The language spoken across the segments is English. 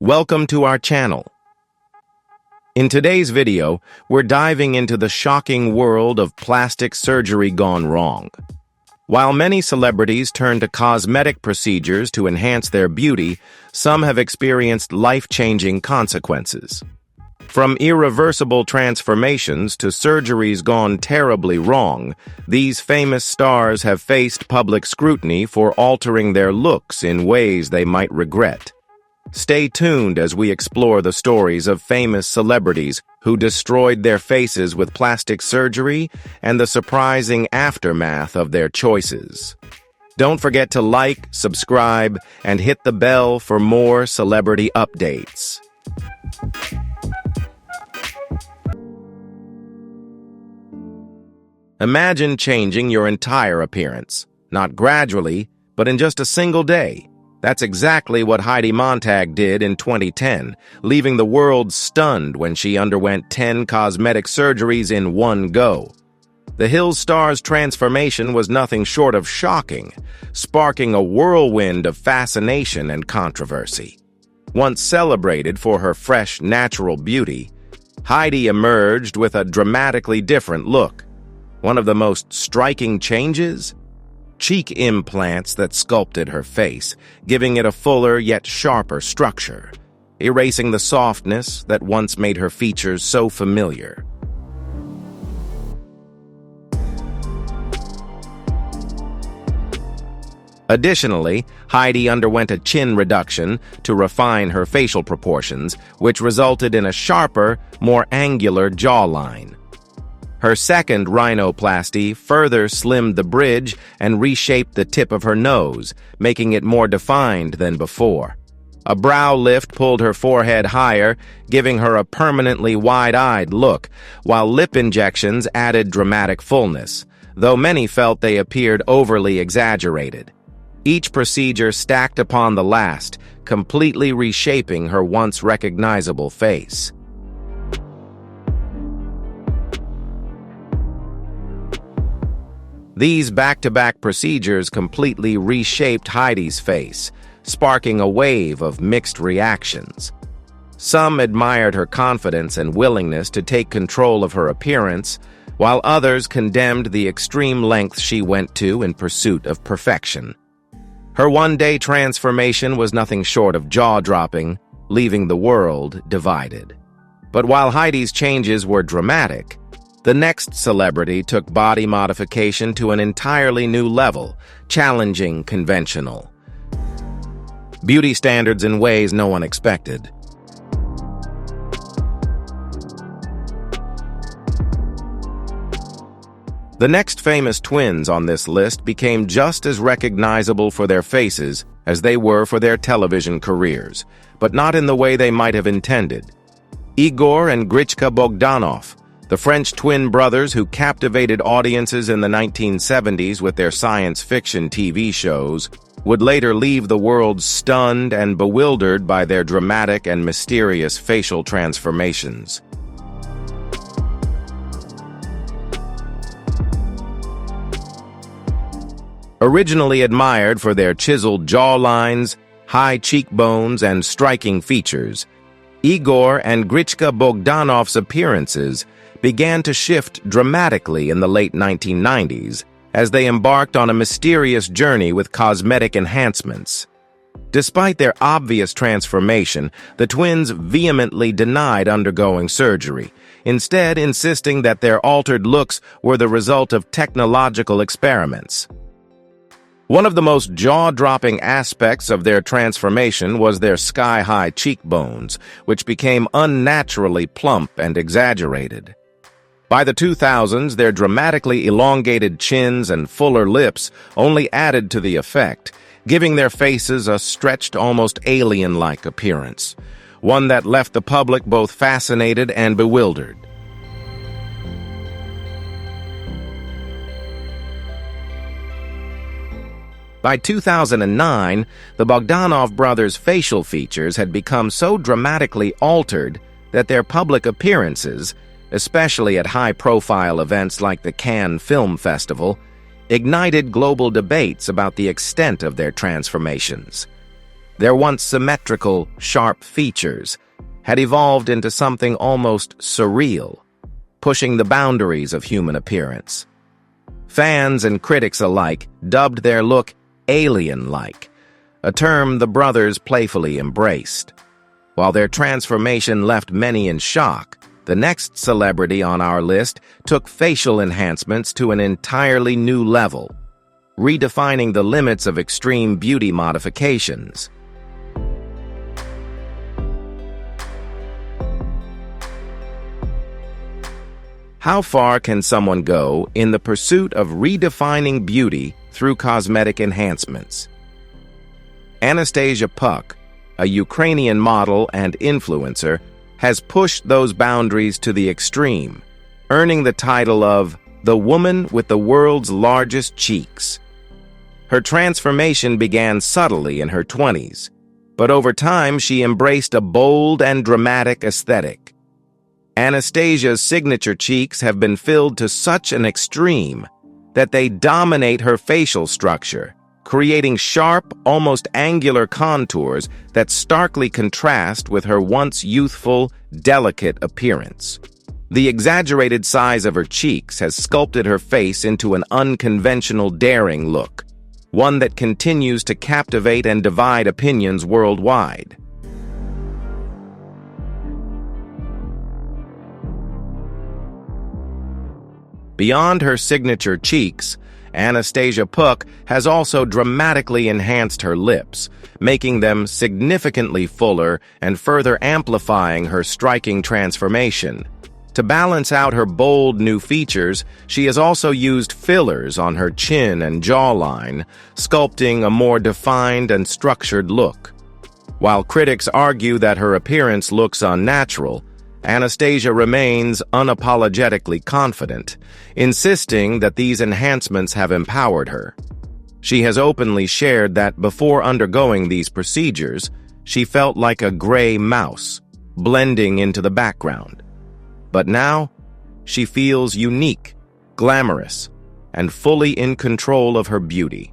Welcome to our channel. In today's video, we're diving into the shocking world of plastic surgery gone wrong. While many celebrities turn to cosmetic procedures to enhance their beauty, some have experienced life-changing consequences. From irreversible transformations to surgeries gone terribly wrong, these famous stars have faced public scrutiny for altering their looks in ways they might regret. Stay tuned as we explore the stories of famous celebrities who destroyed their faces with plastic surgery and the surprising aftermath of their choices. Don't forget to like, subscribe, and hit the bell for more celebrity updates. Imagine changing your entire appearance, not gradually, but in just a single day. That's exactly what Heidi Montag did in 2010, leaving the world stunned when she underwent 10 cosmetic surgeries in one go. The Hills star's transformation was nothing short of shocking, sparking a whirlwind of fascination and controversy. Once celebrated for her fresh, natural beauty, Heidi emerged with a dramatically different look. One of the most striking changes? Cheek implants that sculpted her face, giving it a fuller yet sharper structure, erasing the softness that once made her features so familiar. Additionally, Heidi underwent a chin reduction to refine her facial proportions, which resulted in a sharper, more angular jawline. Her second rhinoplasty further slimmed the bridge and reshaped the tip of her nose, making it more defined than before. A brow lift pulled her forehead higher, giving her a permanently wide-eyed look, while lip injections added dramatic fullness, though many felt they appeared overly exaggerated. Each procedure stacked upon the last, completely reshaping her once recognizable face. These back-to-back procedures completely reshaped Heidi's face, sparking a wave of mixed reactions. Some admired her confidence and willingness to take control of her appearance, while others condemned the extreme lengths she went to in pursuit of perfection. Her one-day transformation was nothing short of jaw-dropping, leaving the world divided. But while Heidi's changes were dramatic, the next celebrity took body modification to an entirely new level, challenging conventional beauty standards in ways no one expected. The next famous twins on this list became just as recognizable for their faces as they were for their television careers, but not in the way they might have intended. Igor and Grichka Bogdanov, the French twin brothers who captivated audiences in the 1970s with their science fiction TV shows, would later leave the world stunned and bewildered by their dramatic and mysterious facial transformations. Originally admired for their chiseled jawlines, high cheekbones, and striking features, Igor and Grichka Bogdanov's appearances began to shift dramatically in the late 1990s as they embarked on a mysterious journey with cosmetic enhancements. Despite their obvious transformation, the twins vehemently denied undergoing surgery, instead insisting that their altered looks were the result of technological experiments. One of the most jaw-dropping aspects of their transformation was their sky-high cheekbones, which became unnaturally plump and exaggerated. By the 2000s, their dramatically elongated chins and fuller lips only added to the effect, giving their faces a stretched, almost alien-like appearance, one that left the public both fascinated and bewildered. By 2009, the Bogdanov brothers' facial features had become so dramatically altered that their public appearances, especially at high-profile events like the Cannes Film Festival, ignited global debates about the extent of their transformations. Their once symmetrical, sharp features had evolved into something almost surreal, pushing the boundaries of human appearance. Fans and critics alike dubbed their look alien-like, a term the brothers playfully embraced. While their transformation left many in shock, the next celebrity on our list took facial enhancements to an entirely new level, redefining the limits of extreme beauty modifications. How far can someone go in the pursuit of redefining beauty through cosmetic enhancements? Anastasia Puck, a Ukrainian model and influencer, has pushed those boundaries to the extreme, earning the title of the woman with the world's largest cheeks. Her transformation began subtly in her 20s, but over time she embraced a bold and dramatic aesthetic. Anastasia's signature cheeks have been filled to such an extreme that they dominate her facial structure, creating sharp, almost angular contours that starkly contrast with her once youthful, delicate appearance. The exaggerated size of her cheeks has sculpted her face into an unconventional, daring look, one that continues to captivate and divide opinions worldwide. Beyond her signature cheeks, Anastasia Puck has also dramatically enhanced her lips, making them significantly fuller and further amplifying her striking transformation. To balance out her bold new features, she has also used fillers on her chin and jawline, sculpting a more defined and structured look. While critics argue that her appearance looks unnatural, Anastasia remains unapologetically confident, insisting that these enhancements have empowered her. She has openly shared that before undergoing these procedures, she felt like a gray mouse, blending into the background. But now, she feels unique, glamorous, and fully in control of her beauty.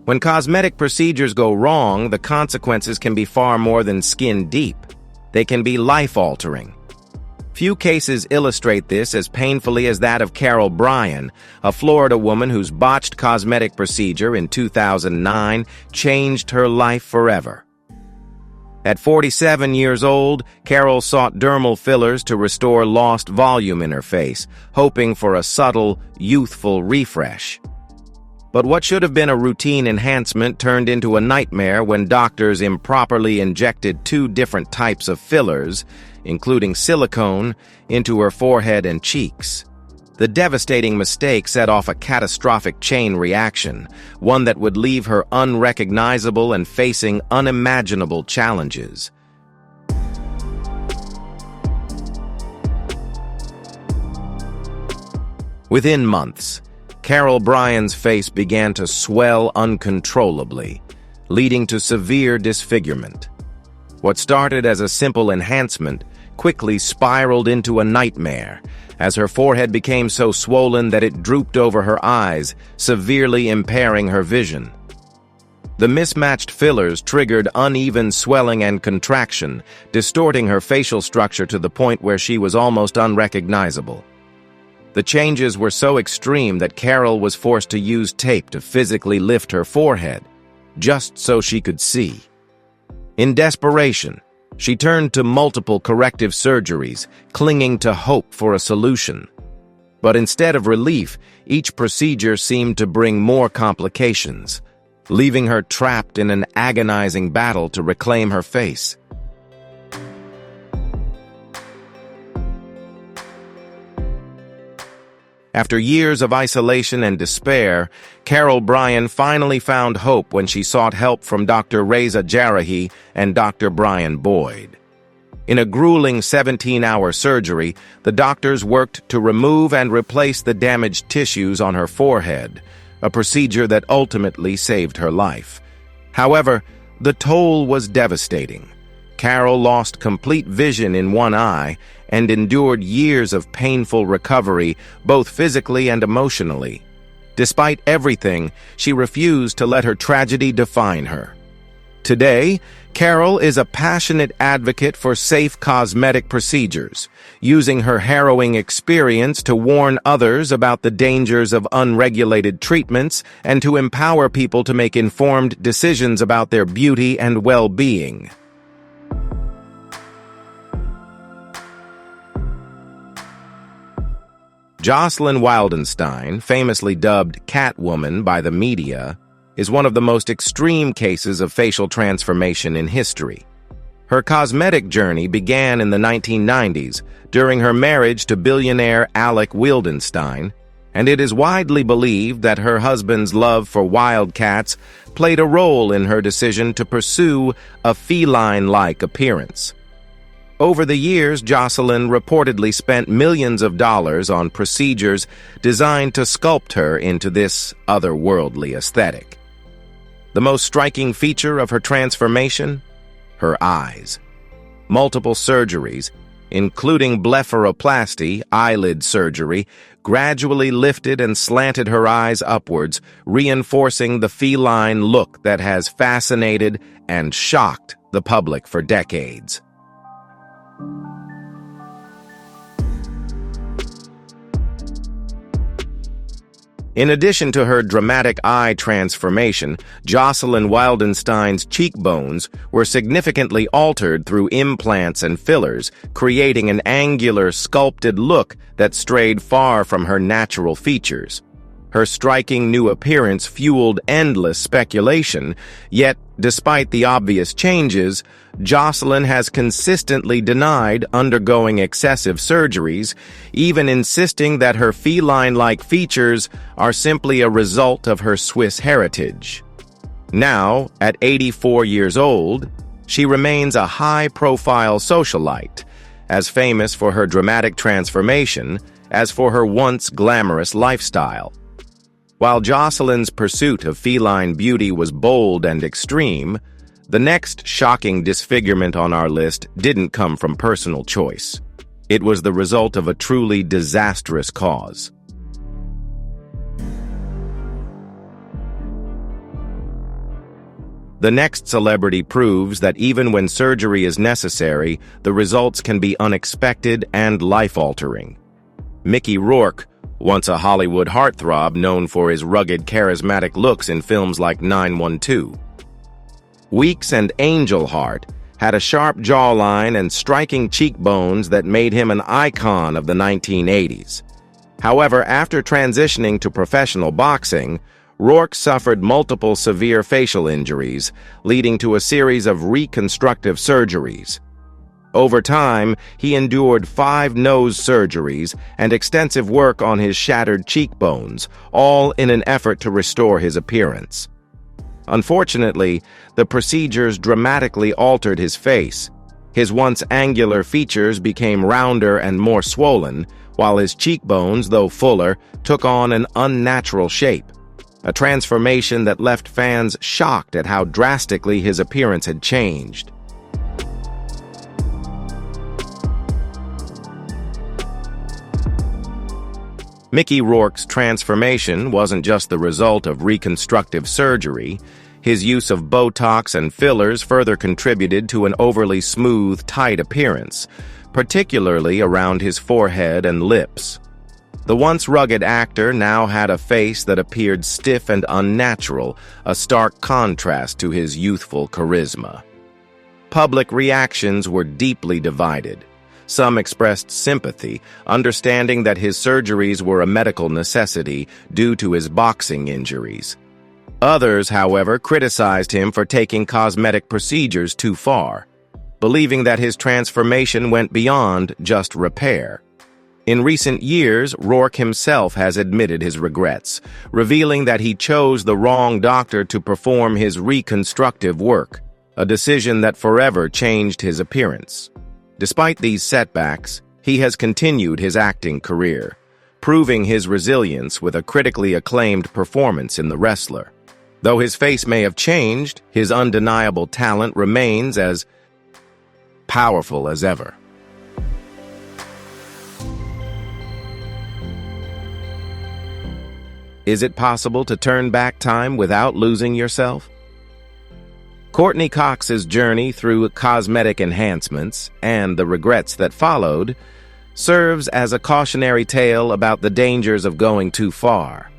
When cosmetic procedures go wrong, the consequences can be far more than skin deep. They can be life-altering. Few cases illustrate this as painfully as that of Carol Bryan, a Florida woman whose botched cosmetic procedure in 2009 changed her life forever. At 47 years old, Carol sought dermal fillers to restore lost volume in her face, hoping for a subtle, youthful refresh. But what should have been a routine enhancement turned into a nightmare when doctors improperly injected 2 different types of fillers, including silicone, into her forehead and cheeks. The devastating mistake set off a catastrophic chain reaction, one that would leave her unrecognizable and facing unimaginable challenges. Within months, Carol Bryan's face began to swell uncontrollably, leading to severe disfigurement. What started as a simple enhancement quickly spiraled into a nightmare, as her forehead became so swollen that it drooped over her eyes, severely impairing her vision. The mismatched fillers triggered uneven swelling and contraction, distorting her facial structure to the point where she was almost unrecognizable. The changes were so extreme that Carol was forced to use tape to physically lift her forehead, just so she could see. In desperation, she turned to multiple corrective surgeries, clinging to hope for a solution. But instead of relief, each procedure seemed to bring more complications, leaving her trapped in an agonizing battle to reclaim her face. After years of isolation and despair, Carol Bryan finally found hope when she sought help from Dr. Reza Jarahi and Dr. Brian Boyd. In a grueling 17-hour surgery, the doctors worked to remove and replace the damaged tissues on her forehead, a procedure that ultimately saved her life. However, the toll was devastating. Carol lost complete vision in one eye and endured years of painful recovery, both physically and emotionally. Despite everything, she refused to let her tragedy define her. Today, Carol is a passionate advocate for safe cosmetic procedures, using her harrowing experience to warn others about the dangers of unregulated treatments and to empower people to make informed decisions about their beauty and well-being. Jocelyn Wildenstein, famously dubbed Catwoman by the media, is one of the most extreme cases of facial transformation in history. Her cosmetic journey began in the 1990s during her marriage to billionaire Alec Wildenstein, and it is widely believed that her husband's love for wildcats played a role in her decision to pursue a feline-like appearance. Over the years, Jocelyn reportedly spent millions of dollars on procedures designed to sculpt her into this otherworldly aesthetic. The most striking feature of her transformation? Her eyes. Multiple surgeries, including blepharoplasty, eyelid surgery, gradually lifted and slanted her eyes upwards, reinforcing the feline look that has fascinated and shocked the public for decades. In addition to her dramatic eye transformation, Jocelyn Wildenstein's cheekbones were significantly altered through implants and fillers, creating an angular, sculpted look that strayed far from her natural features. Her striking new appearance fueled endless speculation, yet, despite the obvious changes, Jocelyn has consistently denied undergoing excessive surgeries, even insisting that her feline-like features are simply a result of her Swiss heritage. Now, at 84 years old, she remains a high-profile socialite, as famous for her dramatic transformation as for her once glamorous lifestyle. While Jocelyn's pursuit of feline beauty was bold and extreme, the next shocking disfigurement on our list didn't come from personal choice. It was the result of a truly disastrous cause. The next celebrity proves that even when surgery is necessary, the results can be unexpected and life-altering. Mickey Rourke, once a Hollywood heartthrob known for his rugged, charismatic looks in films like 912. Weeks and Angel Heart had a sharp jawline and striking cheekbones that made him an icon of the 1980s. However, after transitioning to professional boxing, Rourke suffered multiple severe facial injuries, leading to a series of reconstructive surgeries. Over time, he endured 5 nose surgeries and extensive work on his shattered cheekbones, all in an effort to restore his appearance. Unfortunately, the procedures dramatically altered his face. His once angular features became rounder and more swollen, while his cheekbones, though fuller, took on an unnatural shape. A transformation that left fans shocked at how drastically his appearance had changed. Mickey Rourke's transformation wasn't just the result of reconstructive surgery. His use of Botox and fillers further contributed to an overly smooth, tight appearance, particularly around his forehead and lips. The once rugged actor now had a face that appeared stiff and unnatural, a stark contrast to his youthful charisma. Public reactions were deeply divided. Some expressed sympathy, understanding that his surgeries were a medical necessity due to his boxing injuries. Others, however, criticized him for taking cosmetic procedures too far, believing that his transformation went beyond just repair. In recent years, Rourke himself has admitted his regrets, revealing that he chose the wrong doctor to perform his reconstructive work, a decision that forever changed his appearance. Despite these setbacks, he has continued his acting career, proving his resilience with a critically acclaimed performance in The Wrestler. Though his face may have changed, his undeniable talent remains as powerful as ever. Is it possible to turn back time without losing yourself? Courtney Cox's journey through cosmetic enhancements and the regrets that followed serves as a cautionary tale about the dangers of going too far.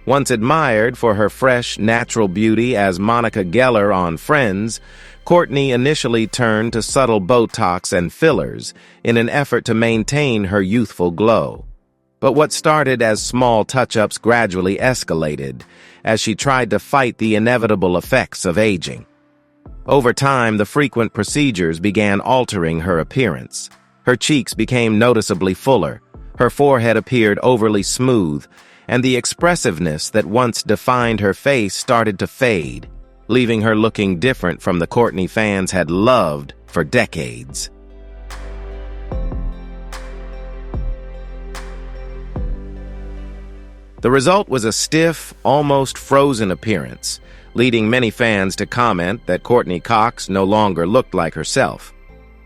Once admired for her fresh, natural beauty as Monica Geller on Friends, Courtney initially turned to subtle Botox and fillers in an effort to maintain her youthful glow. But what started as small touch-ups gradually escalated as she tried to fight the inevitable effects of aging. Over time, the frequent procedures began altering her appearance. Her cheeks became noticeably fuller, her forehead appeared overly smooth, and the expressiveness that once defined her face started to fade, leaving her looking different from the Courtney fans had loved for decades. The result was a stiff, almost frozen appearance, leading many fans to comment that Courtney Cox no longer looked like herself.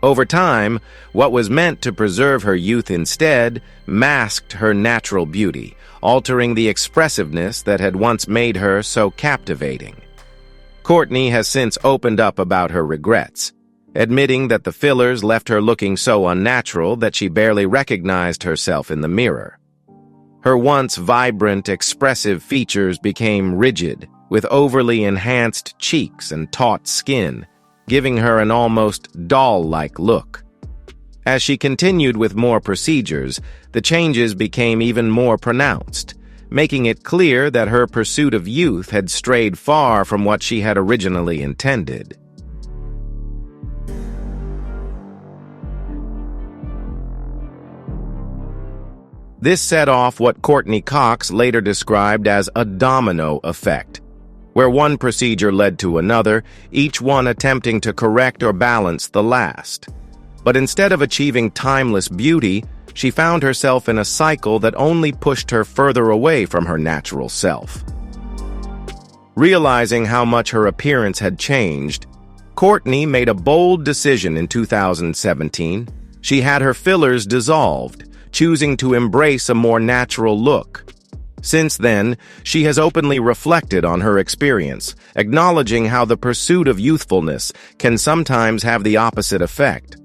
Over time, what was meant to preserve her youth instead masked her natural beauty, altering the expressiveness that had once made her so captivating. Courtney has since opened up about her regrets, admitting that the fillers left her looking so unnatural that she barely recognized herself in the mirror. Her once vibrant, expressive features became rigid, with overly enhanced cheeks and taut skin, giving her an almost doll-like look. As she continued with more procedures, the changes became even more pronounced, making it clear that her pursuit of youth had strayed far from what she had originally intended. This set off what Courtney Cox later described as a domino effect, where one procedure led to another, each one attempting to correct or balance the last. But instead of achieving timeless beauty, she found herself in a cycle that only pushed her further away from her natural self. Realizing how much her appearance had changed, Courtney made a bold decision in 2017. She had her fillers dissolved, choosing to embrace a more natural look. Since then, she has openly reflected on her experience, acknowledging how the pursuit of youthfulness can sometimes have the opposite effect.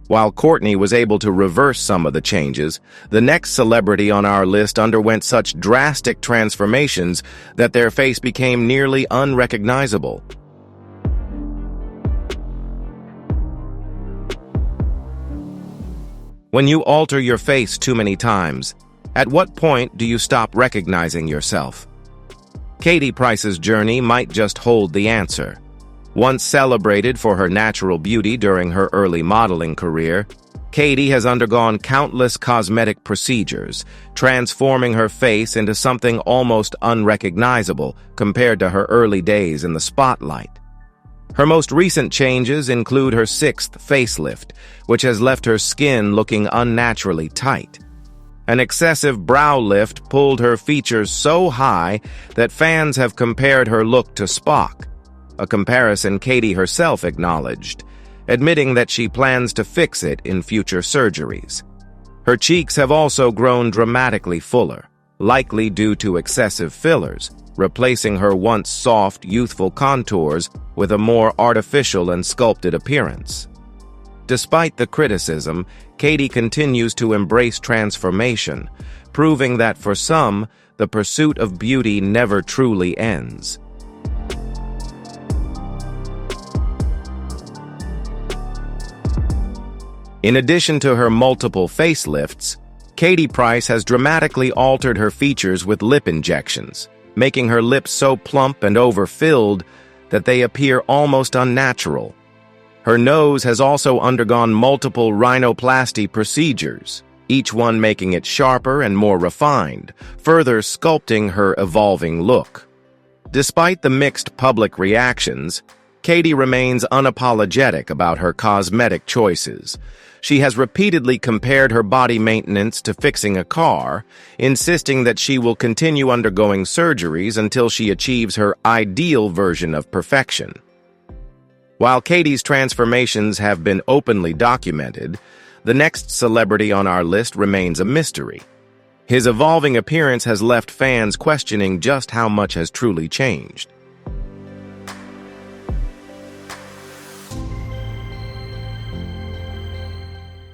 While Courtney was able to reverse some of the changes, the next celebrity on our list underwent such drastic transformations that their face became nearly unrecognizable. When you alter your face too many times, at what point do you stop recognizing yourself? Katie Price's journey might just hold the answer. Once celebrated for her natural beauty during her early modeling career, Katie has undergone countless cosmetic procedures, transforming her face into something almost unrecognizable compared to her early days in the spotlight. Her most recent changes include her 6th facelift, which has left her skin looking unnaturally tight. An excessive brow lift pulled her features so high that fans have compared her look to Spock, a comparison Katie herself acknowledged, admitting that she plans to fix it in future surgeries. Her cheeks have also grown dramatically fuller, likely due to excessive fillers, replacing her once soft, youthful contours with a more artificial and sculpted appearance. Despite the criticism, Katie continues to embrace transformation, proving that for some, the pursuit of beauty never truly ends. In addition to her multiple facelifts, Katie Price has dramatically altered her features with lip injections, making her lips so plump and overfilled that they appear almost unnatural. Her nose has also undergone multiple rhinoplasty procedures, each one making it sharper and more refined, further sculpting her evolving look. Despite the mixed public reactions, Katie remains unapologetic about her cosmetic choices. She has repeatedly compared her body maintenance to fixing a car, insisting that she will continue undergoing surgeries until she achieves her ideal version of perfection. While Katie's transformations have been openly documented, the next celebrity on our list remains a mystery. His evolving appearance has left fans questioning just how much has truly changed.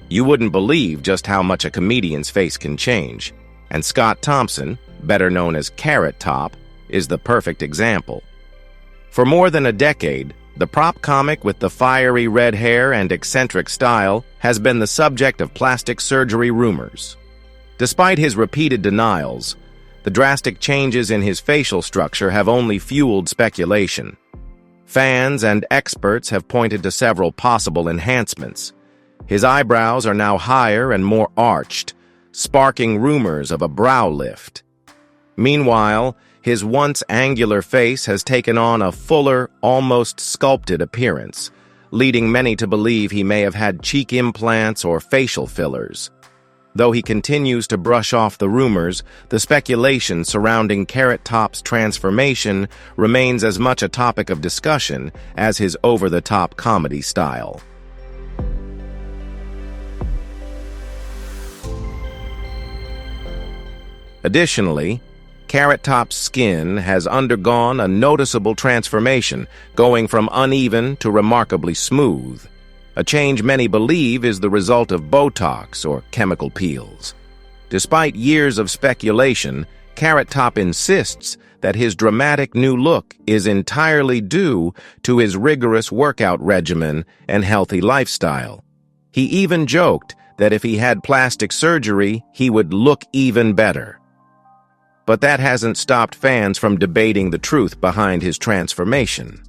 You wouldn't believe just how much a comedian's face can change, and Scott Thompson, better known as Carrot Top, is the perfect example. For more than a decade, the prop comic with the fiery red hair and eccentric style has been the subject of plastic surgery rumors. Despite his repeated denials, the drastic changes in his facial structure have only fueled speculation. Fans and experts have pointed to several possible enhancements. His eyebrows are now higher and more arched, sparking rumors of a brow lift. Meanwhile, his once angular face has taken on a fuller, almost sculpted appearance, leading many to believe he may have had cheek implants or facial fillers. Though he continues to brush off the rumors, the speculation surrounding Carrot Top's transformation remains as much a topic of discussion as his over-the-top comedy style. Additionally, Carrot Top's skin has undergone a noticeable transformation, going from uneven to remarkably smooth. A change many believe is the result of Botox or chemical peels. Despite years of speculation, Carrot Top insists that his dramatic new look is entirely due to his rigorous workout regimen and healthy lifestyle. He even joked that if he had plastic surgery, he would look even better. But that hasn't stopped fans from debating the truth behind his transformation.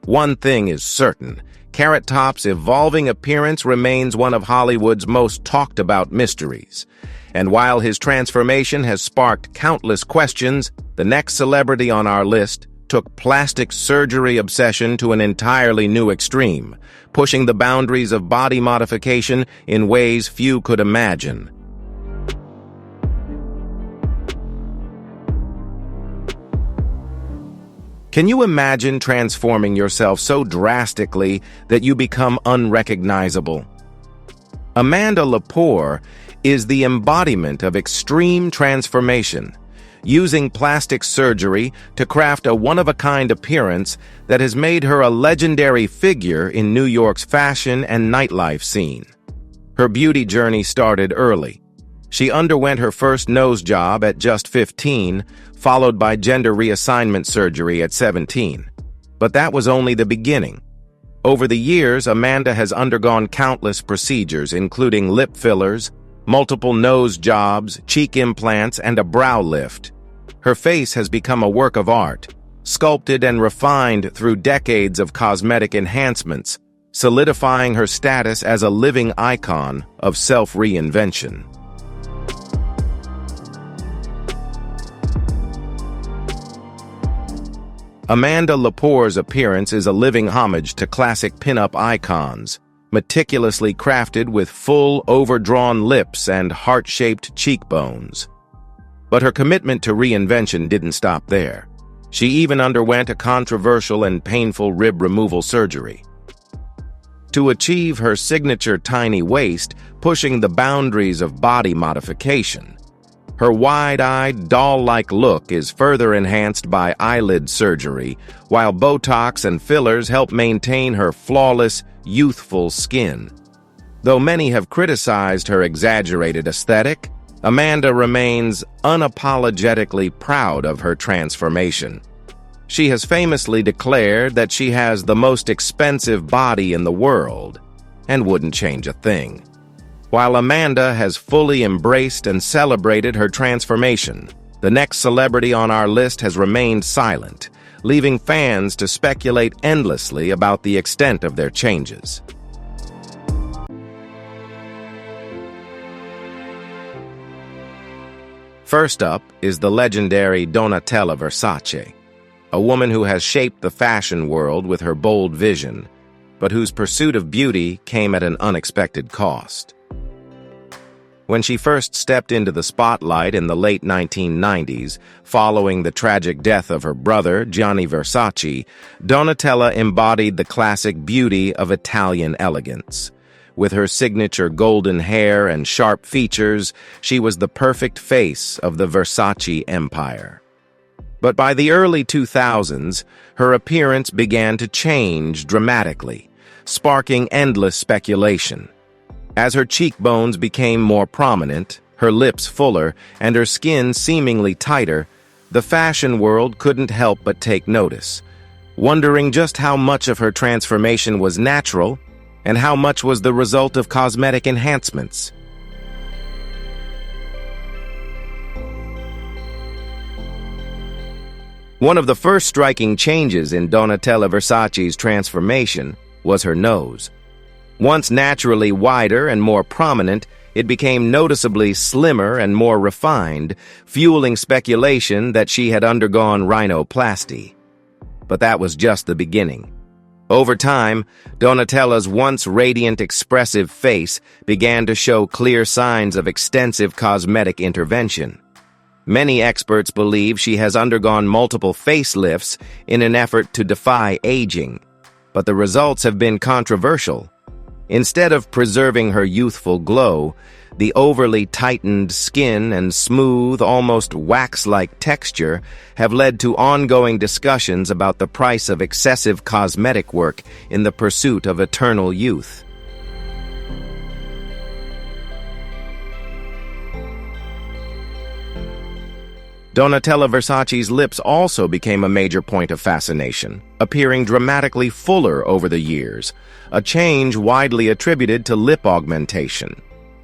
One thing is certain: Carrot Top's evolving appearance remains one of Hollywood's most talked-about mysteries. And while his transformation has sparked countless questions, the next celebrity on our list took plastic surgery obsession to an entirely new extreme, pushing the boundaries of body modification in ways few could imagine. Can you imagine transforming yourself so drastically that you become unrecognizable? Amanda Lepore is the embodiment of extreme transformation, using plastic surgery to craft a one-of-a-kind appearance that has made her a legendary figure in New York's fashion and nightlife scene. Her beauty journey started early. She underwent her first nose job at just 15, followed by gender reassignment surgery at 17. But that was only the beginning. Over the years, Amanda has undergone countless procedures, including lip fillers, multiple nose jobs, cheek implants, and a brow lift. Her face has become a work of art, sculpted and refined through decades of cosmetic enhancements, solidifying her status as a living icon of self-reinvention. Amanda Lepore's appearance is a living homage to classic pin-up icons, meticulously crafted with full, overdrawn lips and heart-shaped cheekbones. But her commitment to reinvention didn't stop there. She even underwent a controversial and painful rib removal surgery to achieve her signature tiny waist, pushing the boundaries of body modification. Her wide-eyed, doll-like look is further enhanced by eyelid surgery, while Botox and fillers help maintain her flawless, youthful skin. Though many have criticized her exaggerated aesthetic, Amanda remains unapologetically proud of her transformation. She has famously declared that she has the most expensive body in the world and wouldn't change a thing. While Amanda has fully embraced and celebrated her transformation, the next celebrity on our list has remained silent, leaving fans to speculate endlessly about the extent of their changes. First up is the legendary Donatella Versace, a woman who has shaped the fashion world with her bold vision, but whose pursuit of beauty came at an unexpected cost. When she first stepped into the spotlight in the late 1990s, following the tragic death of her brother, Gianni Versace, Donatella embodied the classic beauty of Italian elegance. With her signature golden hair and sharp features, she was the perfect face of the Versace empire. But by the early 2000s, her appearance began to change dramatically, sparking endless speculation. As her cheekbones became more prominent, her lips fuller, and her skin seemingly tighter, the fashion world couldn't help but take notice, wondering just how much of her transformation was natural and how much was the result of cosmetic enhancements. One of the first striking changes in Donatella Versace's transformation was her nose. Once naturally wider and more prominent, it became noticeably slimmer and more refined, fueling speculation that she had undergone rhinoplasty. But that was just the beginning. Over time, Donatella's once radiant, expressive face began to show clear signs of extensive cosmetic intervention. Many experts believe she has undergone multiple facelifts in an effort to defy aging, but the results have been controversial. Instead of preserving her youthful glow, the overly tightened skin and smooth, almost wax-like texture have led to ongoing discussions about the price of excessive cosmetic work in the pursuit of eternal youth. Donatella Versace's lips also became a major point of fascination, appearing dramatically fuller over the years, a change widely attributed to lip augmentation.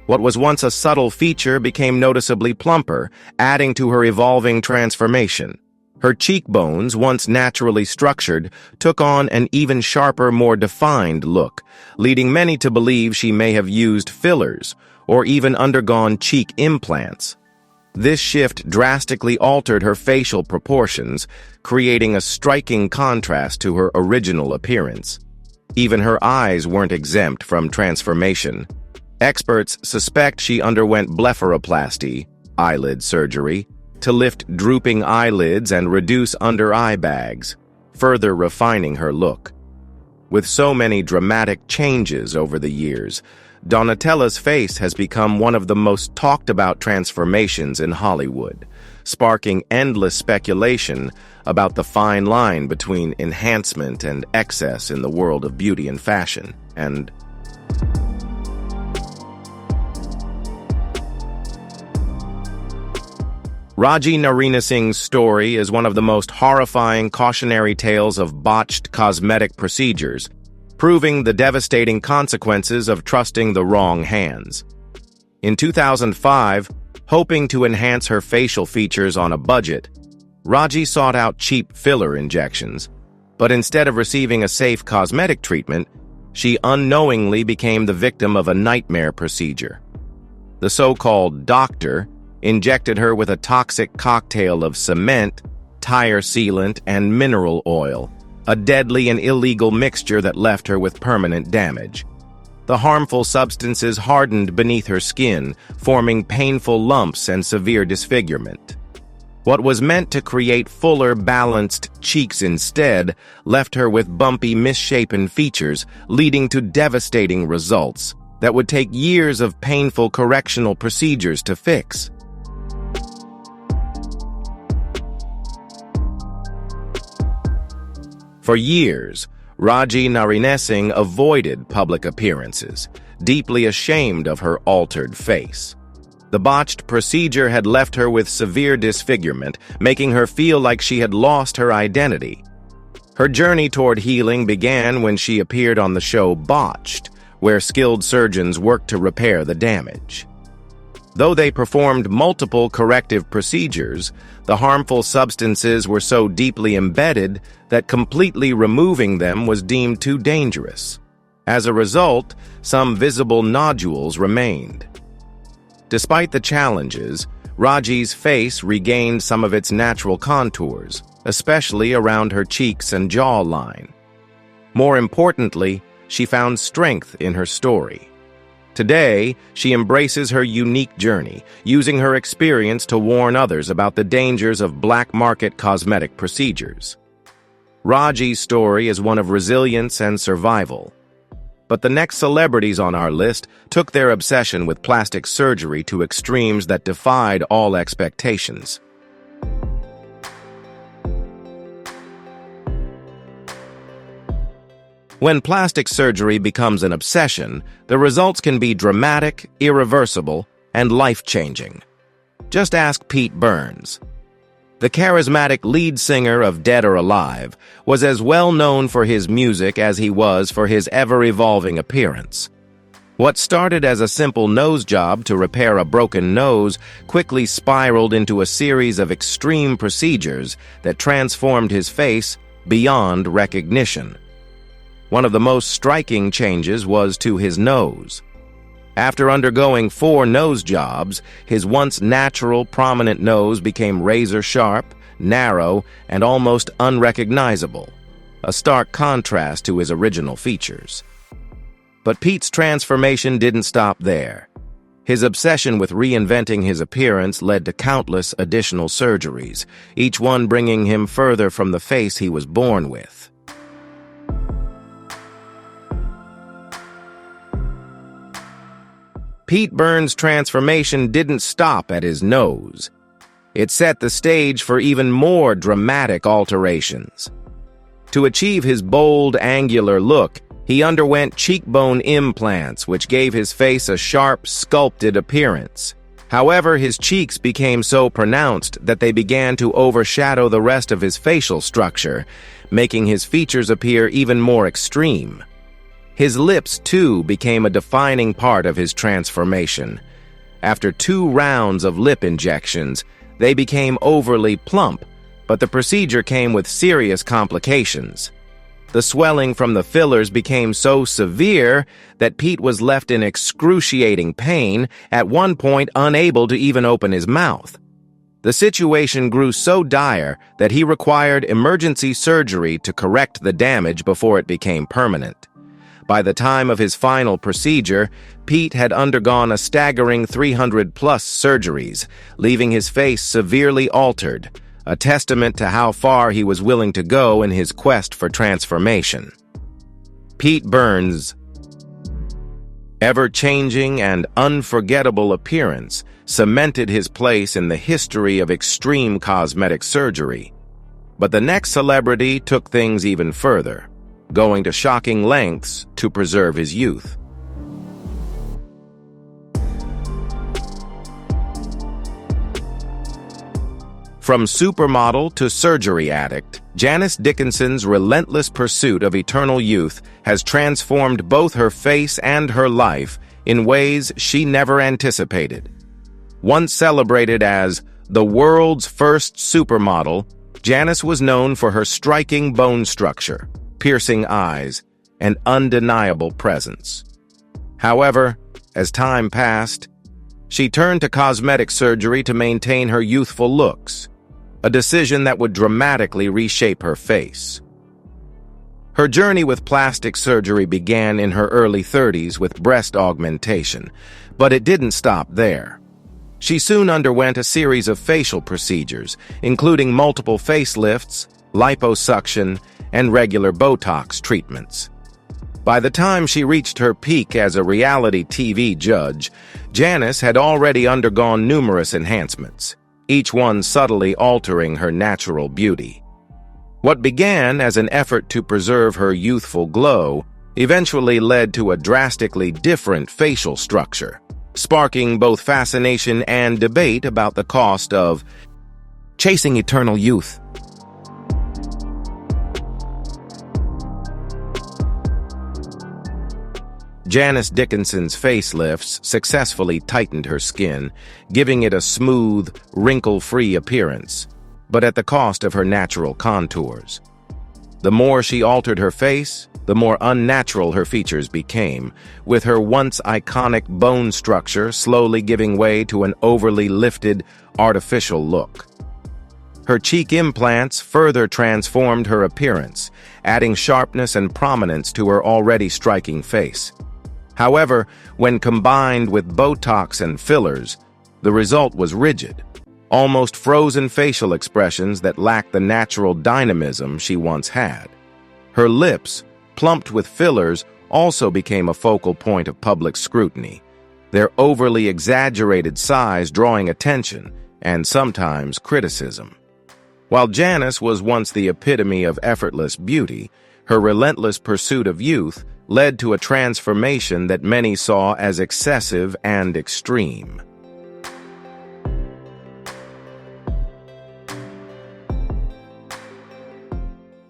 What was once a subtle feature became noticeably plumper, adding to her evolving transformation. Her cheekbones, once naturally structured, took on an even sharper, more defined look, leading many to believe she may have used fillers or even undergone cheek implants. This shift drastically altered her facial proportions, creating a striking contrast to her original appearance. Even her eyes weren't exempt from transformation. Experts suspect she underwent blepharoplasty, eyelid surgery, to lift drooping eyelids and reduce under-eye bags, further refining her look. With so many dramatic changes over the years, Donatella's face has become one of the most talked-about transformations in Hollywood, sparking endless speculation about the fine line between enhancement and excess in the world of beauty and fashion. And Raji Narayanasinghe's story is one of the most horrifying cautionary tales of botched cosmetic procedures, proving the devastating consequences of trusting the wrong hands. In 2005, hoping to enhance her facial features on a budget, Raji sought out cheap filler injections, but instead of receiving a safe cosmetic treatment, she unknowingly became the victim of a nightmare procedure. The so-called doctor injected her with a toxic cocktail of cement, tire sealant, and mineral oil, a deadly and illegal mixture that left her with permanent damage. The harmful substances hardened beneath her skin, forming painful lumps and severe disfigurement. What was meant to create fuller, balanced cheeks instead left her with bumpy, misshapen features, leading to devastating results that would take years of painful correctional procedures to fix. For years, Raji Narayanasinghe avoided public appearances, deeply ashamed of her altered face. The botched procedure had left her with severe disfigurement, making her feel like she had lost her identity. Her journey toward healing began when she appeared on the show Botched, where skilled surgeons worked to repair the damage. Though they performed multiple corrective procedures, the harmful substances were so deeply embedded that completely removing them was deemed too dangerous. As a result, some visible nodules remained. Despite the challenges, Raji's face regained some of its natural contours, especially around her cheeks and jawline. More importantly, she found strength in her story. Today, she embraces her unique journey, using her experience to warn others about the dangers of black market cosmetic procedures. Raji's story is one of resilience and survival. But the next celebrities on our list took their obsession with plastic surgery to extremes that defied all expectations. When plastic surgery becomes an obsession, the results can be dramatic, irreversible, and life-changing. Just ask Pete Burns. The charismatic lead singer of Dead or Alive was as well known for his music as he was for his ever-evolving appearance. What started as a simple nose job to repair a broken nose quickly spiraled into a series of extreme procedures that transformed his face beyond recognition. One of the most striking changes was to his nose. After undergoing 4 nose jobs, his once natural, prominent nose became razor-sharp, narrow, and almost unrecognizable, a stark contrast to his original features. But Pete's transformation didn't stop there. His obsession with reinventing his appearance led to countless additional surgeries, each one bringing him further from the face he was born with. Pete Burns' transformation didn't stop at his nose. It set the stage for even more dramatic alterations. To achieve his bold, angular look, he underwent cheekbone implants, which gave his face a sharp, sculpted appearance. However, his cheeks became so pronounced that they began to overshadow the rest of his facial structure, making his features appear even more extreme. His lips, too, became a defining part of his transformation. After 2 rounds of lip injections, they became overly plump, but the procedure came with serious complications. The swelling from the fillers became so severe that Pete was left in excruciating pain, at one point unable to even open his mouth. The situation grew so dire that he required emergency surgery to correct the damage before it became permanent. By the time of his final procedure, Pete had undergone a staggering 300-plus surgeries, leaving his face severely altered, a testament to how far he was willing to go in his quest for transformation. Pete Burns' ever-changing and unforgettable appearance cemented his place in the history of extreme cosmetic surgery. But the next celebrity took things even further, going to shocking lengths to preserve his youth. From supermodel to surgery addict, Janice Dickinson's relentless pursuit of eternal youth has transformed both her face and her life in ways she never anticipated. Once celebrated as the world's first supermodel, Janice was known for her striking bone structure, piercing eyes, and undeniable presence. However, as time passed, she turned to cosmetic surgery to maintain her youthful looks, a decision that would dramatically reshape her face. Her journey with plastic surgery began in her early 30s with breast augmentation, but it didn't stop there. She soon underwent a series of facial procedures, including multiple facelifts, liposuction, and regular Botox treatments. By the time she reached her peak as a reality TV judge, Janice had already undergone numerous enhancements, each one subtly altering her natural beauty. What began as an effort to preserve her youthful glow eventually led to a drastically different facial structure, sparking both fascination and debate about the cost of chasing eternal youth. Janice Dickinson's facelifts successfully tightened her skin, giving it a smooth, wrinkle-free appearance, but at the cost of her natural contours. The more she altered her face, the more unnatural her features became, with her once iconic bone structure slowly giving way to an overly lifted, artificial look. Her cheek implants further transformed her appearance, adding sharpness and prominence to her already striking face. However, when combined with Botox and fillers, the result was rigid, almost frozen facial expressions that lacked the natural dynamism she once had. Her lips, plumped with fillers, also became a focal point of public scrutiny, their overly exaggerated size drawing attention and sometimes criticism. While Janice was once the epitome of effortless beauty, her relentless pursuit of youth led to a transformation that many saw as excessive and extreme.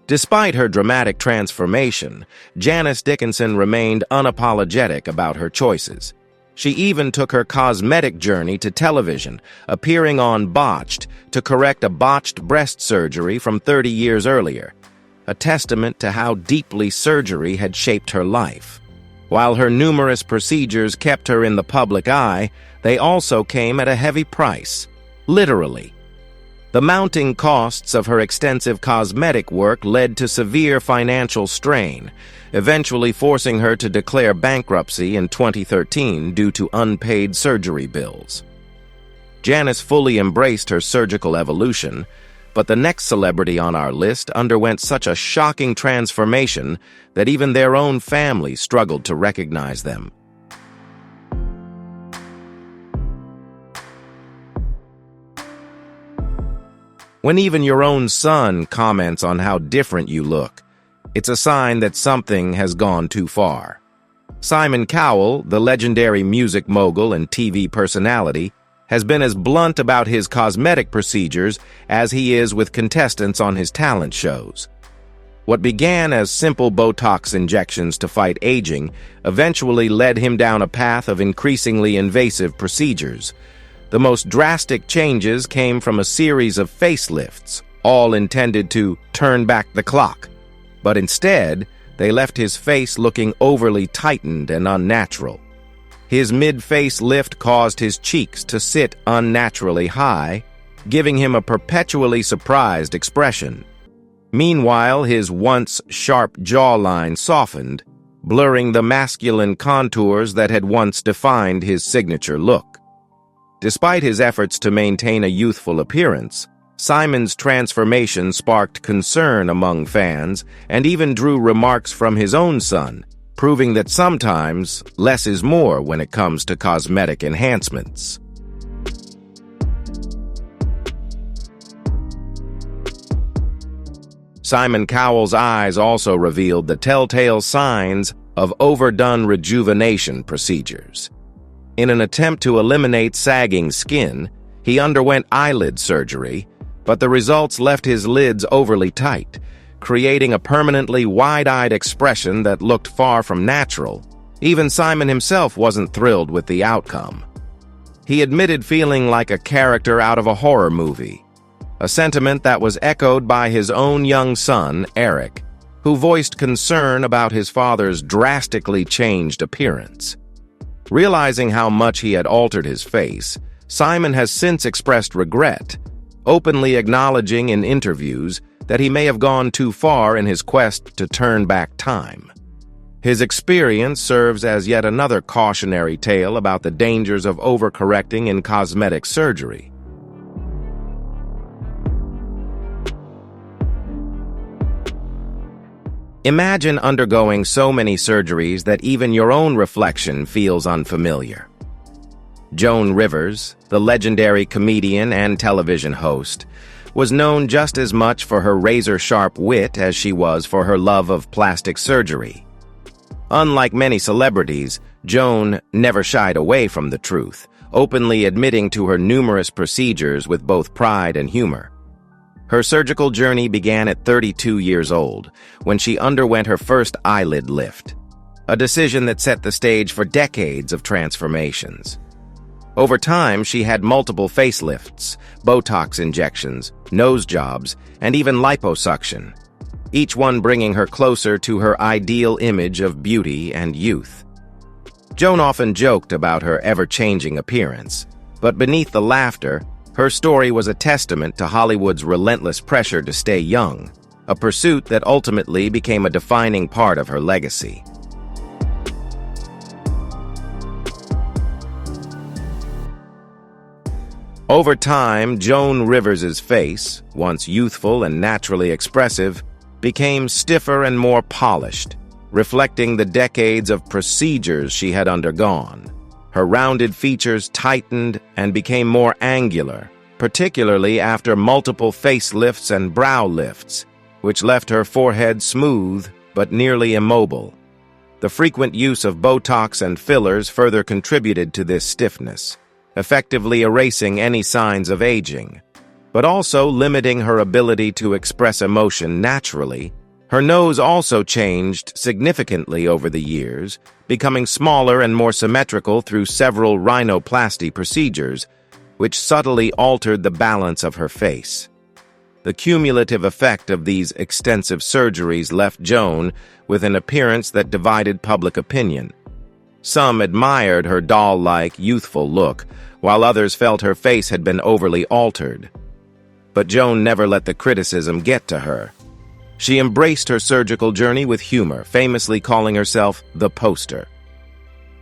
Despite her dramatic transformation, Janice Dickinson remained unapologetic about her choices. She even took her cosmetic journey to television, appearing on Botched to correct a botched breast surgery from 30 years earlier, a testament to how deeply surgery had shaped her life. While her numerous procedures kept her in the public eye, they also came at a heavy price, literally. The mounting costs of her extensive cosmetic work led to severe financial strain, eventually forcing her to declare bankruptcy in 2013 due to unpaid surgery bills. Janice fully embraced her surgical evolution, but the next celebrity on our list underwent such a shocking transformation that even their own family struggled to recognize them. When even your own son comments on how different you look, it's a sign that something has gone too far. Simon Cowell, the legendary music mogul and TV personality, has been as blunt about his cosmetic procedures as he is with contestants on his talent shows. What began as simple Botox injections to fight aging eventually led him down a path of increasingly invasive procedures. The most drastic changes came from a series of facelifts, all intended to turn back the clock. But instead, they left his face looking overly tightened and unnatural. His mid-face lift caused his cheeks to sit unnaturally high, giving him a perpetually surprised expression. Meanwhile, his once sharp jawline softened, blurring the masculine contours that had once defined his signature look. Despite his efforts to maintain a youthful appearance, Simon's transformation sparked concern among fans and even drew remarks from his own son, proving that sometimes less is more when it comes to cosmetic enhancements. Simon Cowell's eyes also revealed the telltale signs of overdone rejuvenation procedures. In an attempt to eliminate sagging skin, he underwent eyelid surgery, but the results left his lids overly tight, creating a permanently wide-eyed expression that looked far from natural. Even Simon himself wasn't thrilled with the outcome. He admitted feeling like a character out of a horror movie, a sentiment that was echoed by his own young son, Eric, who voiced concern about his father's drastically changed appearance. Realizing how much he had altered his face, Simon has since expressed regret, openly acknowledging in interviews that he may have gone too far in his quest to turn back time. His experience serves as yet another cautionary tale about the dangers of overcorrecting in cosmetic surgery. Imagine undergoing so many surgeries that even your own reflection feels unfamiliar. Joan Rivers, the legendary comedian and television host, was known just as much for her razor-sharp wit as she was for her love of plastic surgery. Unlike many celebrities, Joan never shied away from the truth, openly admitting to her numerous procedures with both pride and humor. Her surgical journey began at 32 years old, when she underwent her first eyelid lift, a decision that set the stage for decades of transformations. Over time, she had multiple facelifts, Botox injections, nose jobs, and even liposuction, each one bringing her closer to her ideal image of beauty and youth. Joan often joked about her ever-changing appearance, but beneath the laughter, her story was a testament to Hollywood's relentless pressure to stay young, a pursuit that ultimately became a defining part of her legacy. Over time, Joan Rivers's face, once youthful and naturally expressive, became stiffer and more polished, reflecting the decades of procedures she had undergone. Her rounded features tightened and became more angular, particularly after multiple facelifts and brow lifts, which left her forehead smooth but nearly immobile. The frequent use of Botox and fillers further contributed to this stiffness, effectively erasing any signs of aging, but also limiting her ability to express emotion naturally. Her nose also changed significantly over the years, becoming smaller and more symmetrical through several rhinoplasty procedures, which subtly altered the balance of her face. The cumulative effect of these extensive surgeries left Joan with an appearance that divided public opinion. Some admired her doll-like, youthful look, while others felt her face had been overly altered. But Joan never let the criticism get to her. She embraced her surgical journey with humor, famously calling herself the poster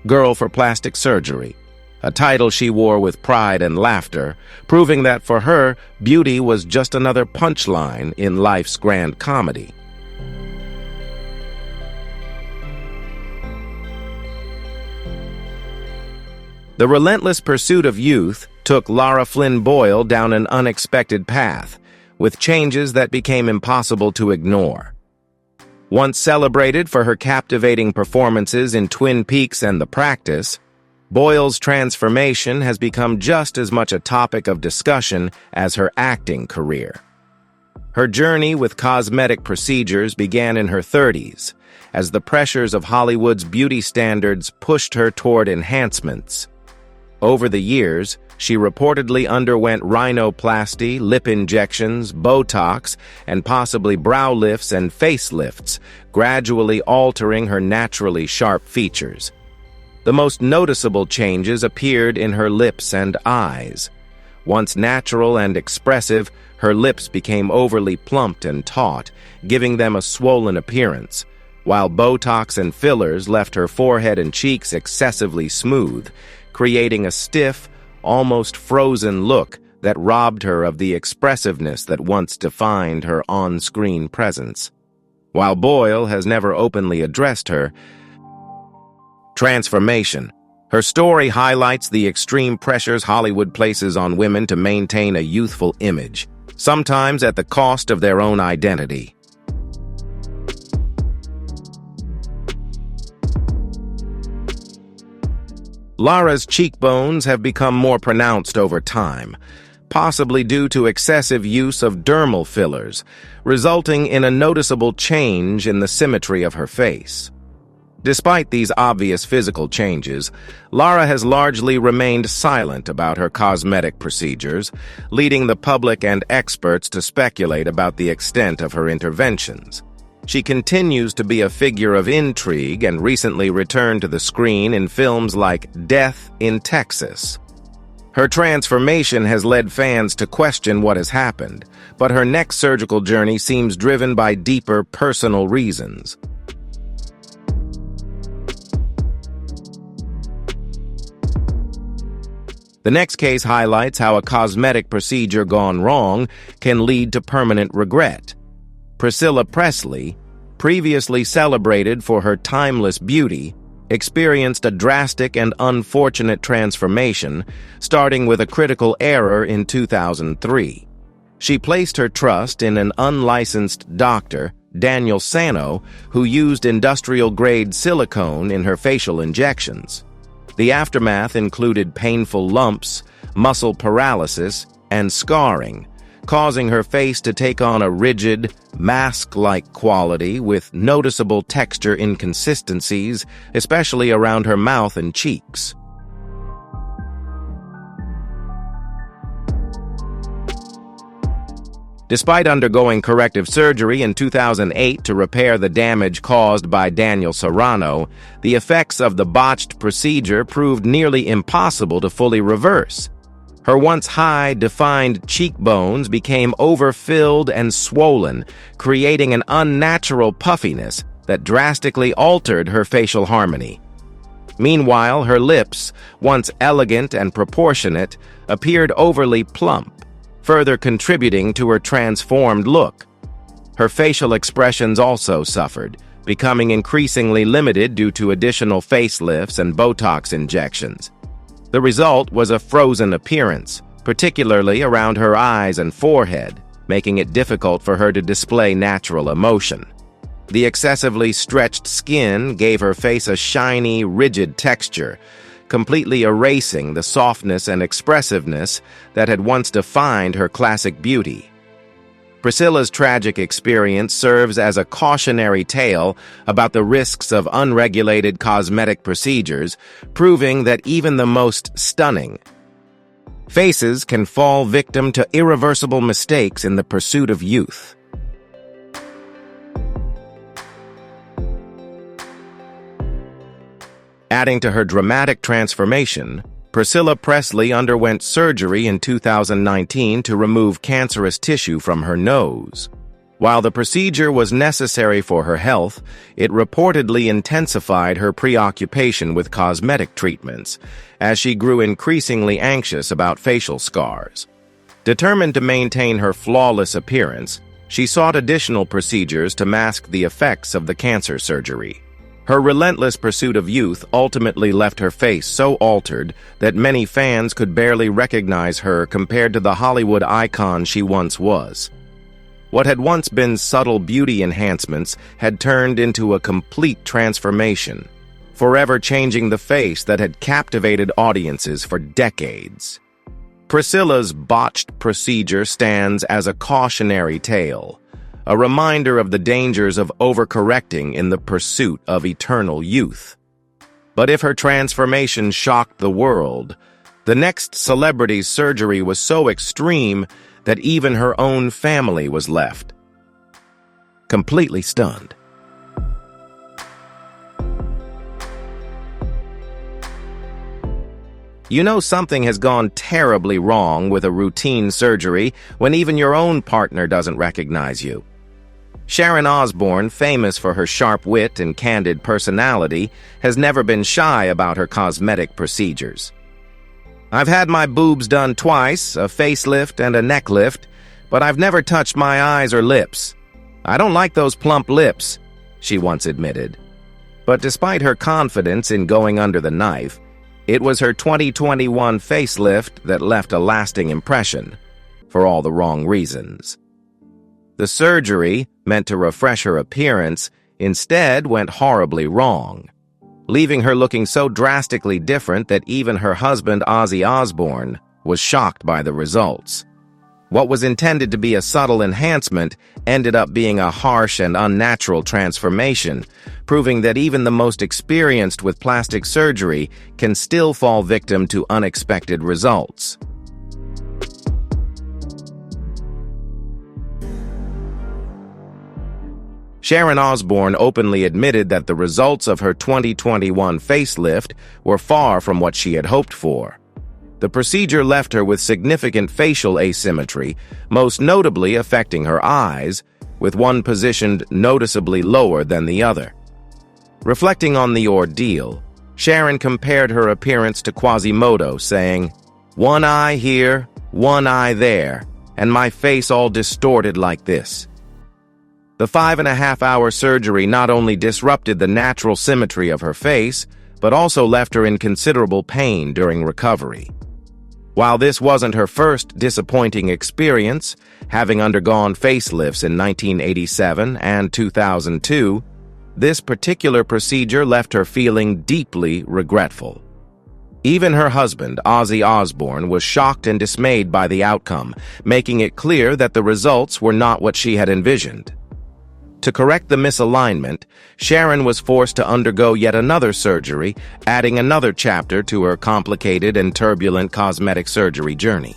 girl for plastic surgery, a title she wore with pride and laughter, proving that for her, beauty was just another punchline in life's grand comedy. The relentless pursuit of youth took Lara Flynn Boyle down an unexpected path, with changes that became impossible to ignore. Once celebrated for her captivating performances in Twin Peaks and The Practice, Boyle's transformation has become just as much a topic of discussion as her acting career. Her journey with cosmetic procedures began in her 30s, as the pressures of Hollywood's beauty standards pushed her toward enhancements. Over the years, she reportedly underwent rhinoplasty, lip injections, Botox, and possibly brow lifts and facelifts, gradually altering her naturally sharp features. The most noticeable changes appeared in her lips and eyes. Once natural and expressive, her lips became overly plumped and taut, giving them a swollen appearance, while Botox and fillers left her forehead and cheeks excessively smooth, creating a stiff, almost frozen look that robbed her of the expressiveness that once defined her on-screen presence. While Boyle has never openly addressed her transformation, her story highlights the extreme pressures Hollywood places on women to maintain a youthful image, sometimes at the cost of their own identity. Lara's cheekbones have become more pronounced over time, possibly due to excessive use of dermal fillers, resulting in a noticeable change in the symmetry of her face. Despite these obvious physical changes, Lara has largely remained silent about her cosmetic procedures, leading the public and experts to speculate about the extent of her interventions. She continues to be a figure of intrigue and recently returned to the screen in films like Death in Texas. Her transformation has led fans to question what has happened, but her next surgical journey seems driven by deeper personal reasons. The next case highlights how a cosmetic procedure gone wrong can lead to permanent regret. Priscilla Presley, previously celebrated for her timeless beauty, experienced a drastic and unfortunate transformation, starting with a critical error in 2003. She placed her trust in an unlicensed doctor, Daniel Sano, who used industrial-grade silicone in her facial injections. The aftermath included painful lumps, muscle paralysis, and scarring, causing her face to take on a rigid, mask-like quality with noticeable texture inconsistencies, especially around her mouth and cheeks. Despite undergoing corrective surgery in 2008 to repair the damage caused by Daniel Serrano, the effects of the botched procedure proved nearly impossible to fully reverse. Her once high, defined cheekbones became overfilled and swollen, creating an unnatural puffiness that drastically altered her facial harmony. Meanwhile, her lips, once elegant and proportionate, appeared overly plump, further contributing to her transformed look. Her facial expressions also suffered, becoming increasingly limited due to additional facelifts and Botox injections. The result was a frozen appearance, particularly around her eyes and forehead, making it difficult for her to display natural emotion. The excessively stretched skin gave her face a shiny, rigid texture, completely erasing the softness and expressiveness that had once defined her classic beauty. Priscilla's tragic experience serves as a cautionary tale about the risks of unregulated cosmetic procedures, proving that even the most stunning faces can fall victim to irreversible mistakes in the pursuit of youth. Adding to her dramatic transformation, Priscilla Presley underwent surgery in 2019 to remove cancerous tissue from her nose. While the procedure was necessary for her health, it reportedly intensified her preoccupation with cosmetic treatments, as she grew increasingly anxious about facial scars. Determined to maintain her flawless appearance, she sought additional procedures to mask the effects of the cancer surgery. Her relentless pursuit of youth ultimately left her face so altered that many fans could barely recognize her compared to the Hollywood icon she once was. What had once been subtle beauty enhancements had turned into a complete transformation, forever changing the face that had captivated audiences for decades. Priscilla's botched procedure stands as a cautionary tale, a reminder of the dangers of overcorrecting in the pursuit of eternal youth. But if her transformation shocked the world, the next celebrity's surgery was so extreme that even her own family was left completely stunned. You know something has gone terribly wrong with a routine surgery when even your own partner doesn't recognize you. Sharon Osbourne, famous for her sharp wit and candid personality, has never been shy about her cosmetic procedures. "I've had my boobs done twice, a facelift and a neck lift, but I've never touched my eyes or lips. I don't like those plump lips," she once admitted. But despite her confidence in going under the knife, it was her 2021 facelift that left a lasting impression, for all the wrong reasons. The surgery, meant to refresh her appearance, instead went horribly wrong, leaving her looking so drastically different that even her husband Ozzy Osbourne was shocked by the results. What was intended to be a subtle enhancement ended up being a harsh and unnatural transformation, proving that even the most experienced with plastic surgery can still fall victim to unexpected results. Sharon Osbourne openly admitted that the results of her 2021 facelift were far from what she had hoped for. The procedure left her with significant facial asymmetry, most notably affecting her eyes, with one positioned noticeably lower than the other. Reflecting on the ordeal, Sharon compared her appearance to Quasimodo, saying, "One eye here, one eye there, and my face all distorted like this." The 5.5-hour surgery not only disrupted the natural symmetry of her face, but also left her in considerable pain during recovery. While this wasn't her first disappointing experience, having undergone facelifts in 1987 and 2002, this particular procedure left her feeling deeply regretful. Even her husband, Ozzy Osbourne, was shocked and dismayed by the outcome, making it clear that the results were not what she had envisioned. To correct the misalignment, Sharon was forced to undergo yet another surgery, adding another chapter to her complicated and turbulent cosmetic surgery journey.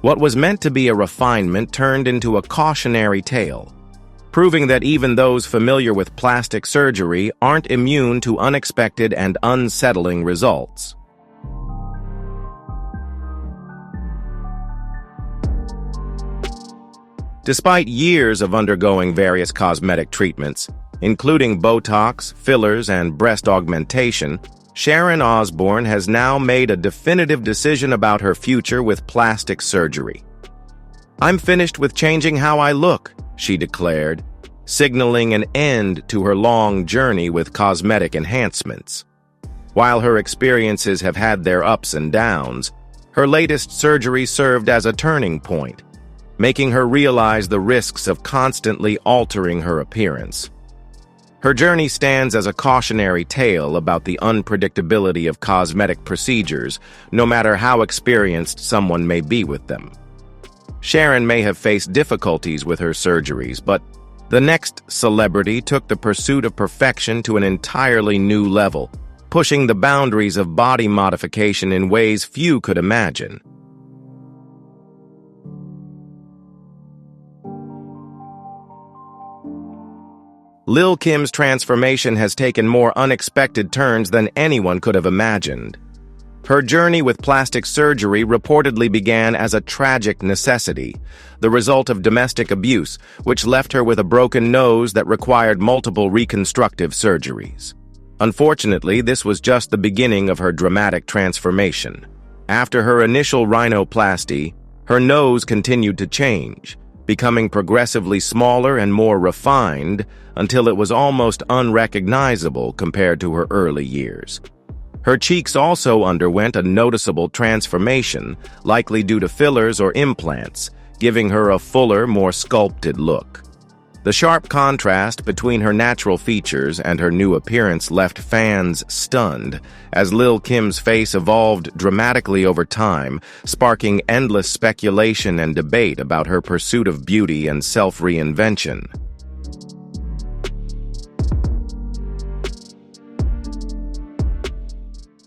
What was meant to be a refinement turned into a cautionary tale, proving that even those familiar with plastic surgery aren't immune to unexpected and unsettling results. Despite years of undergoing various cosmetic treatments, including Botox, fillers, and breast augmentation, Sharon Osbourne has now made a definitive decision about her future with plastic surgery. "I'm finished with changing how I look," she declared, signaling an end to her long journey with cosmetic enhancements. While her experiences have had their ups and downs, her latest surgery served as a turning point, making her realize the risks of constantly altering her appearance. Her journey stands as a cautionary tale about the unpredictability of cosmetic procedures, no matter how experienced someone may be with them. Sharon may have faced difficulties with her surgeries, but the next celebrity took the pursuit of perfection to an entirely new level, pushing the boundaries of body modification in ways few could imagine. Lil' Kim's transformation has taken more unexpected turns than anyone could have imagined. Her journey with plastic surgery reportedly began as a tragic necessity, the result of domestic abuse, which left her with a broken nose that required multiple reconstructive surgeries. Unfortunately, this was just the beginning of her dramatic transformation. After her initial rhinoplasty, her nose continued to change, becoming progressively smaller and more refined until it was almost unrecognizable compared to her early years. Her cheeks also underwent a noticeable transformation, likely due to fillers or implants, giving her a fuller, more sculpted look. The sharp contrast between her natural features and her new appearance left fans stunned, as Lil' Kim's face evolved dramatically over time, sparking endless speculation and debate about her pursuit of beauty and self-reinvention.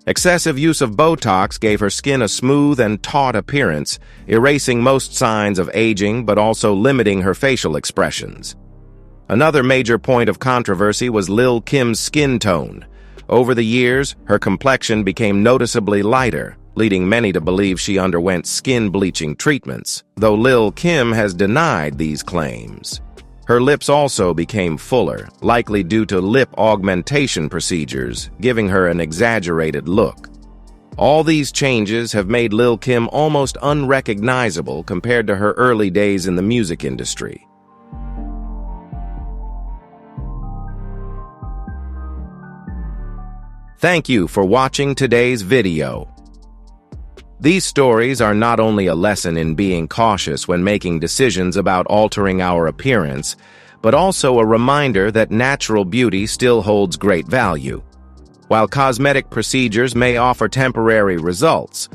Excessive use of Botox gave her skin a smooth and taut appearance, erasing most signs of aging but also limiting her facial expressions. Another major point of controversy was Lil' Kim's skin tone. Over the years, her complexion became noticeably lighter, leading many to believe she underwent skin bleaching treatments, though Lil' Kim has denied these claims. Her lips also became fuller, likely due to lip augmentation procedures, giving her an exaggerated look. All these changes have made Lil' Kim almost unrecognizable compared to her early days in the music industry. Thank you for watching today's video. These stories are not only a lesson in being cautious when making decisions about altering our appearance, but also a reminder that natural beauty still holds great value. While cosmetic procedures may offer temporary results,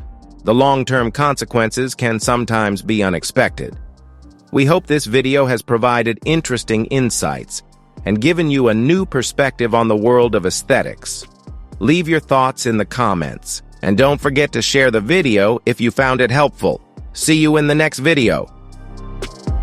the long-term consequences can sometimes be unexpected. We hope this video has provided interesting insights and given you a new perspective on the world of aesthetics. Leave your thoughts in the comments, and don't forget to share the video if you found it helpful. See you in the next video.